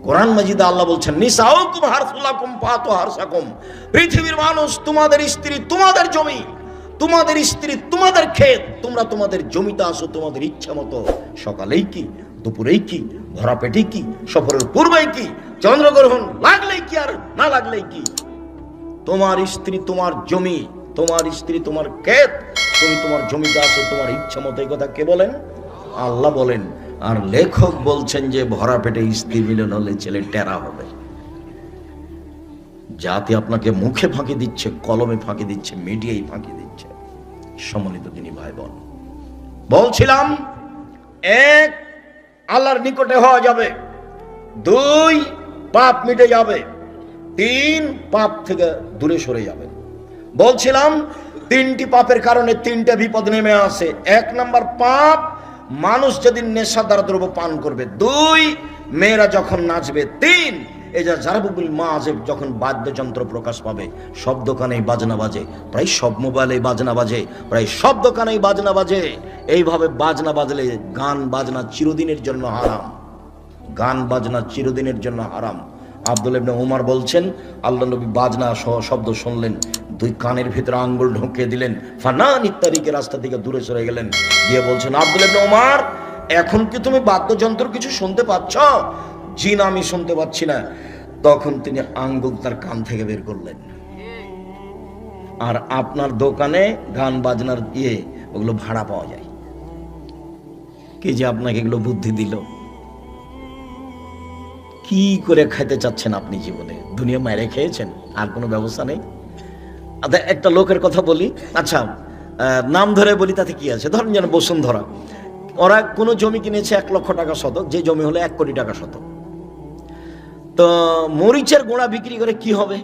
কোরআন মাজিদে আল্লাহ বলছেন নিসাউকুম হারসুলাকুম ফাতু হারসাকুম, পৃথিবীর মানুষ তোমাদের স্ত্রী তোমাদের জমি, তোমাদের স্ত্রী তোমাদের ক্ষেত, তোমরা তোমাদের জমিতে আসো তোমাদের ইচ্ছা মতো, সকালেই কি দুপুরেই কি ভরা পেটে কি সফরের পূর্বেই কি চন্দ্রগ্রহণ লাগলেই কি আর না লাগলেই কি, তোমার স্ত্রী তোমার জমি, তোমার স্ত্রী তোমার ক্ষেত, তুমি তোমার জমিতে আসো তোমার ইচ্ছা মতো। এই কথা কে বলেন? আল্লাহ বলেন। আর লেখক বলছেন যে ভরা পেটে স্ত্রী মিলন হলে ছেলে টেরা হবে। জাতি আপনাকে মুখে ফাঁকি দিচ্ছে, কলমে ফাঁকি দিচ্ছে, মিডিয়ায় ফাঁকি দিচ্ছে। সম্মানিত দিনী ভাই বোন, বলছিলাম এক, আল্লাহর নিকটে হওয়া যাবে, দুই, পাপ মিটে যাবে, তিন, পাপ থেকে দূরে সরে যাবে। বলছিলাম তিনটি পাপের কারণে তিনটা বিপদ নেমে আসে। এক নাম্বার পাপ, মানুষ যেদিন নেশাদার দ্রব্য পান করবে, দুই, মেয়েরা যখন নাচবে, তিন, এই যে জারাবুল মাযেব যখন বাদ্যযন্ত্র প্রকাশ পাবে, সব দোকানেই বাজনা বাজে, প্রায় সব মোবাইলে বাজনা বাজে, প্রায় সব দোকানেই বাজনা বাজে। এইভাবে বাজনা বাজলে গান বাজনা চিরদিনের জন্য হারাম, গান বাজনা চিরদিনের জন্য হারাম। আব্দুল্লাহ ইবনে উমর বলছেন আল্লাহ নবী বাজনা শব্দ শুনলেন, দুই কানের ভিতরে আঙ্গুল ঢুকিয়ে দিলেন, ফানান ইত্তারিকে রাস্তা থেকে দূরে সরে গেলেন, গিয়ে বলছেন আব্দুল্লাহ ইবনে উমর এখন কি তুমি বাদ্যযন্ত্র কিছু শুনতে পাচ্ছ? জি না, আমি শুনতে পাচ্ছি না। তখন তিনি আঙ্গুল তার কান থেকে বের করলেন। আর আপনার দোকানে গান বাজনার ওগুলো ভাড়া পাওয়া যায়। কে যে আপনাকে এগুলো বুদ্ধি দিল? কি করে খাইতে চাচ্ছেন আপনি জীবনে? দুনিয়া মায়েরে খেয়েছেন, আর কোনো ব্যবস্থা নেই। আচ্ছা একটা লোকের কথা বলি, আচ্ছা নাম ধরে বলি, তাতে কি আছে? ধরেন যেন বসুন্ধরা, ওরা কোনো জমি কিনেছে 1 লক্ষ টাকা শতক, যে জমি হলো 1 কোটি টাকা শতক। তো মরিচের গোড়া বিক্রি করে কি হবে?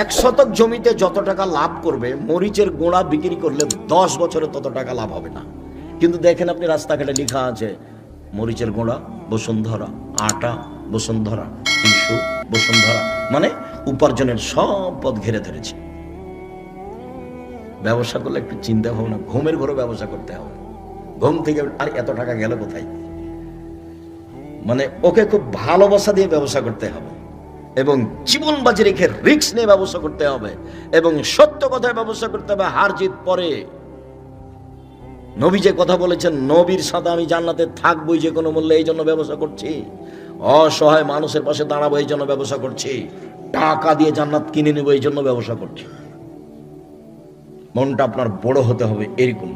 1 শতক জমিতে যত টাকা লাভ করবে, মরিচের গোড়া বিক্রি করলে 10 বছরে তত টাকা লাভ হবে না। কিন্তু দেখেন আপনি রাস্তাঘাটে লেখা আছে মরিচের গোড়া বসুন্ধরা, আটা বসুন্ধরা, টিস্যু বসুন্ধরা, মানে উপার্জনের সব পথ ঘিরে ধরেছে। ব্যবসা করলে একটু চিন্তা ভাবনা, ঘুমের ঘরে ব্যবসা করতে হবে। ঘুম থেকে আর এত টাকা গেল কোথায়? মানে ওকে খুব ভালোবাসা দিয়ে ব্যবসা করতে হবে, এবং জীবন বাজি রেখে রিস্ক নিয়ে ব্যবসা করতে হবে, এবং সত্য কথায় ব্যবসা করতে হবে। হার জিত পরে নবী যে কথা বলেছেন, নবীর সাথে আমি জান্নাতে থাকবোই যে কোনো মূল্যে, এই জন্য ব্যবসা করছি। অসহায় মানুষের পাশে দাঁড়াবো এই জন্য ব্যবসা করছি। টাকা দিয়ে জান্নাত কিনে নেবো এই জন্য ব্যবসা করছি। মনটা আপনার বড় হতে হবে এরকম।